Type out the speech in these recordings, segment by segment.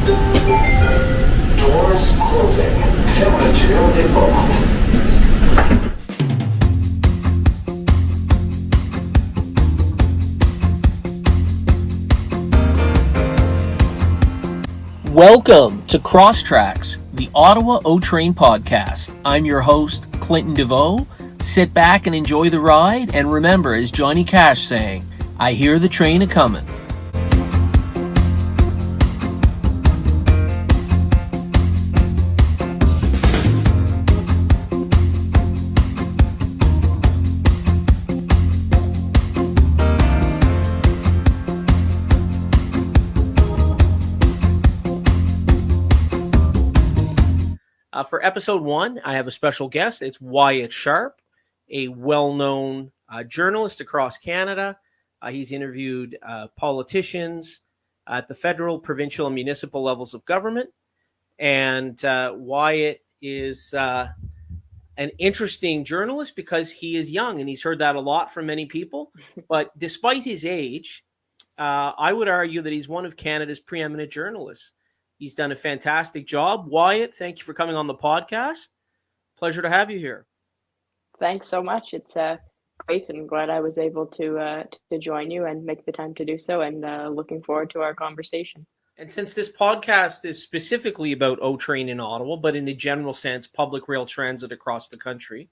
Doors closing. Fill material involved. Welcome to Crosstracks, the Ottawa O-Train podcast. I'm your host, Clinton DeVoe. Sit back and enjoy the ride, and remember, as Johnny Cash sang, I hear the train a-comin'. For episode 1, I have a special guest. It's Wyatt Sharpe, a well-known journalist across Canada. He's interviewed politicians at the federal, provincial, and municipal levels of government. And Wyatt is an interesting journalist because he is young, and he's heard that a lot from many people. But despite his age, I would argue that he's one of Canada's preeminent journalists. He's done a fantastic job. Wyatt, thank you for coming on the podcast. Pleasure to have you here. Thanks so much. It's great, and glad I was able to join you and make the time to do so, and looking forward to our conversation. And since this podcast is specifically about O-Train in Ottawa, but in a general sense, public rail transit across the country,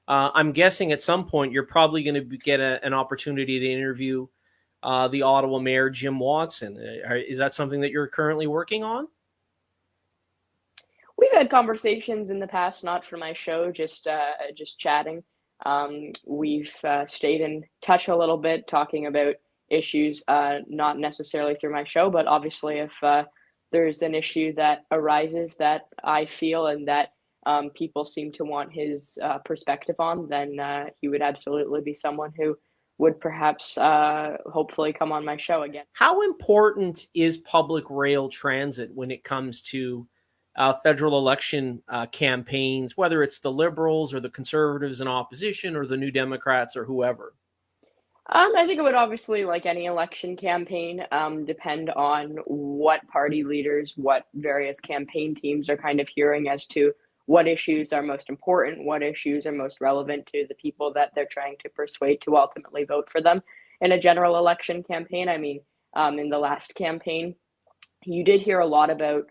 I'm guessing at some point you're probably going to get an opportunity to interview the Ottawa Mayor, Jim Watson. Is that something that you're currently working on? We've had conversations in the past, not for my show, just chatting. We've stayed in touch a little bit, talking about issues, not necessarily through my show, but obviously if there's an issue that arises that I feel and that people seem to want his perspective on, then he would absolutely be someone who would perhaps hopefully come on my show again. How important is public rail transit when it comes to federal election campaigns, whether it's the Liberals or the Conservatives in opposition or the New Democrats or whoever? I think it would obviously, like any election campaign, depend on what party leaders, what various campaign teams are kind of hearing as to what issues are most important, what issues are most relevant to the people that they're trying to persuade to ultimately vote for them in a general election campaign. I mean, in the last campaign, you did hear a lot about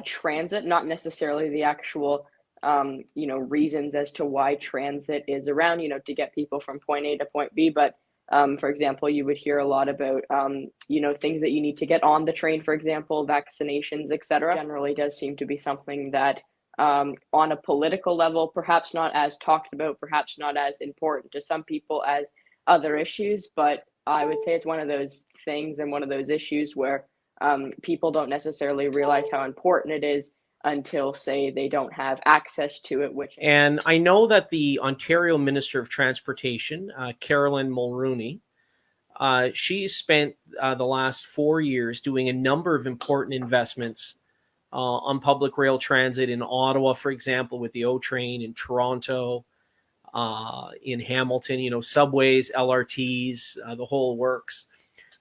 transit, not necessarily the actual, reasons as to why transit is around, to get people from point A to point B. But for example, you would hear a lot about, things that you need to get on the train, for example, vaccinations, etc. Generally does seem to be something that on a political level, perhaps not as talked about, perhaps not as important to some people as other issues, but I would say it's one of those things and one of those issues where people don't necessarily realize how important it is until, say, they don't have access to it. And I know that the Ontario Minister of Transportation, Caroline Mulroney, she spent the last 4 years doing a number of important investments on public rail transit in Ottawa, for example, with the O-Train, in Toronto, in Hamilton, subways, LRTs, the whole works.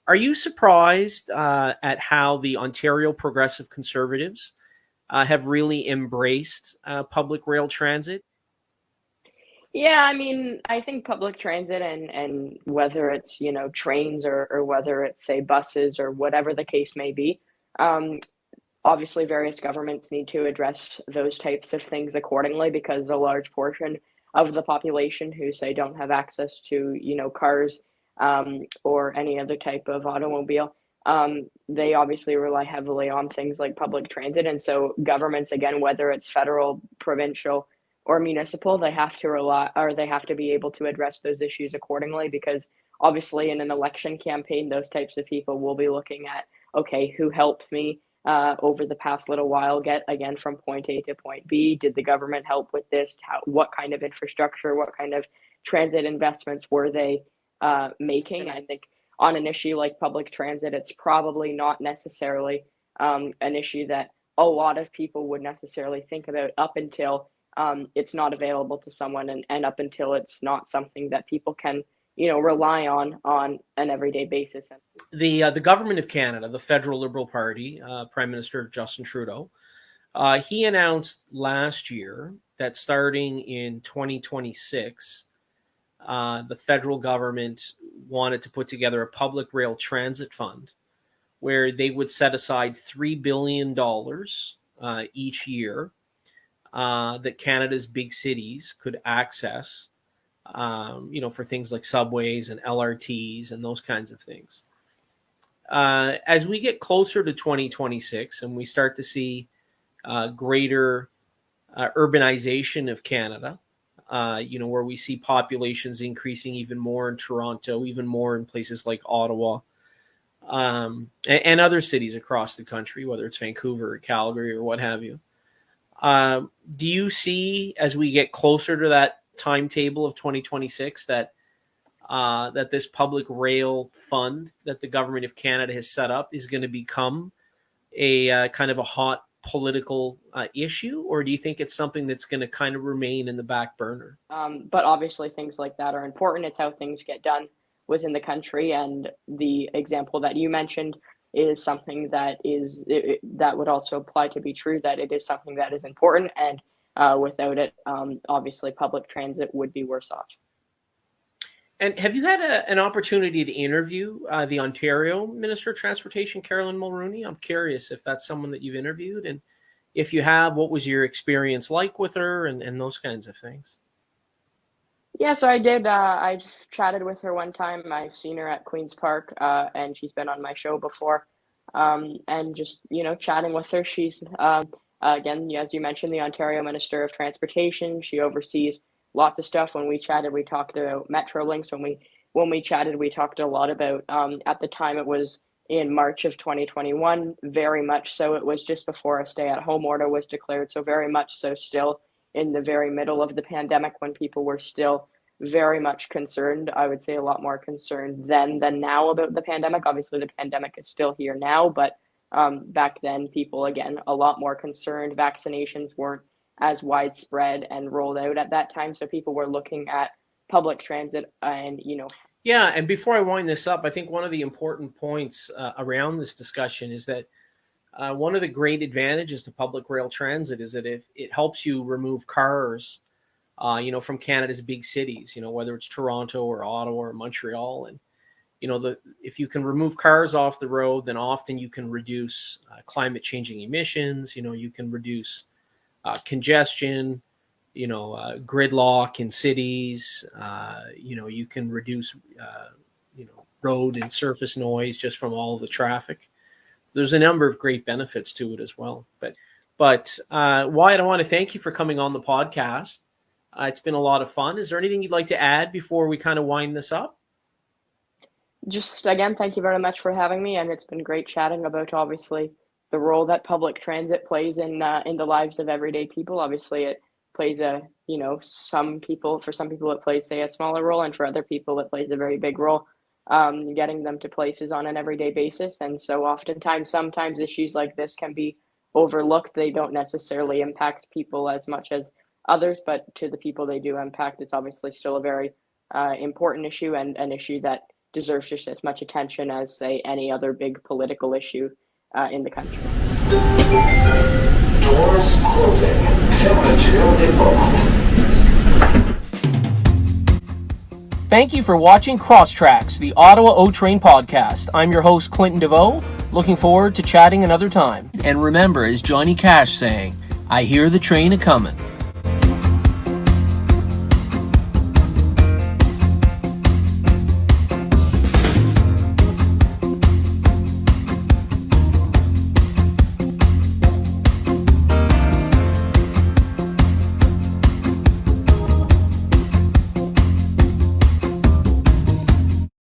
Are you surprised at how the Ontario Progressive Conservatives have really embraced public rail transit? Yeah, I mean, I think public transit and whether it's, trains or whether it's, say, buses or whatever the case may be, obviously, various governments need to address those types of things accordingly because a large portion of the population who, say, don't have access to, cars or any other type of automobile, they obviously rely heavily on things like public transit. And so governments, again, whether it's federal, provincial, or municipal, they have to be able to address those issues accordingly because obviously in an election campaign, those types of people will be looking at, okay, who helped me over the past little while get again from point A to point B? Did the government help with this? What kind of infrastructure, what kind of transit investments were they making? I think on an issue like public transit, it's probably not necessarily an issue that a lot of people would necessarily think about up until it's not available to someone and up until it's not something that people can rely on an everyday basis. The government of Canada, the federal Liberal Party, Prime Minister Justin Trudeau, he announced last year that starting in 2026, the federal government wanted to put together a public rail transit fund where they would set aside $3 billion each year that Canada's big cities could access, for things like subways and LRTs and those kinds of things. As we get closer to 2026 and we start to see greater urbanization of Canada, where we see populations increasing even more in Toronto, even more in places like Ottawa, and other cities across the country, whether it's Vancouver or Calgary or what have you. Do you see, as we get closer to that timetable of 2026, that this public rail fund that the government of Canada has set up is going to become a kind of a hot political issue, or do you think it's something that's going to kind of remain in the back burner? But obviously things like that are important. It's how things get done within the country, and the example that you mentioned is something that that would also apply to be true, that it is something that is important, and without it, obviously public transit would be worse off. And have you had an opportunity to interview the Ontario Minister of Transportation, Caroline Mulroney? I'm curious if that's someone that you've interviewed, and if you have, what was your experience like with her, and those kinds of things? Yeah, so I did. I chatted with her one time. I've seen her at Queen's Park, and she's been on my show before. And just, chatting with her, she's, again, as you mentioned, the Ontario Minister of Transportation. She oversees lots of stuff. When we chatted, we talked about Metrolinx. When we chatted, we talked a lot about, at the time it was in March of 2021, very much so. It was just before a stay-at-home order was declared, so very much so still in the very middle of the pandemic, when people were still very much concerned. I would say a lot more concerned then than now about the pandemic. Obviously, the pandemic is still here now, but back then, people, again, a lot more concerned. Vaccinations weren't as widespread and rolled out at that time, so people were looking at public transit and, Yeah, and before I wind this up, I think one of the important points around this discussion is that one of the great advantages to public rail transit is that if it helps you remove cars, from Canada's big cities, whether it's Toronto or Ottawa or Montreal, and if you can remove cars off the road, then often you can reduce climate changing emissions. You can reduce congestion, gridlock in cities. You can reduce road and surface noise just from all the traffic. There's a number of great benefits to it as well. But Wyatt, I want to thank you for coming on the podcast. It's been a lot of fun. Is there anything you'd like to add before we kind of wind this up? Just, again, thank you very much for having me, and it's been great chatting about, obviously, the role that public transit plays in the lives of everyday people. Obviously, it plays for some people it plays, say, a smaller role, and for other people it plays a very big role, getting them to places on an everyday basis. And so sometimes issues like this can be overlooked. They don't necessarily impact people as much as others, but to the people they do impact, it's obviously still a very important issue, and an issue that deserves just as much attention as, say, any other big political issue in the country. Doors closing. Fermeture des portes. Thank you for watching Crosstracks, the Ottawa O-Train podcast. I'm your host, Clinton DeVoe. Looking forward to chatting another time. And remember, as Johnny Cash sang, I hear the train a-comin'.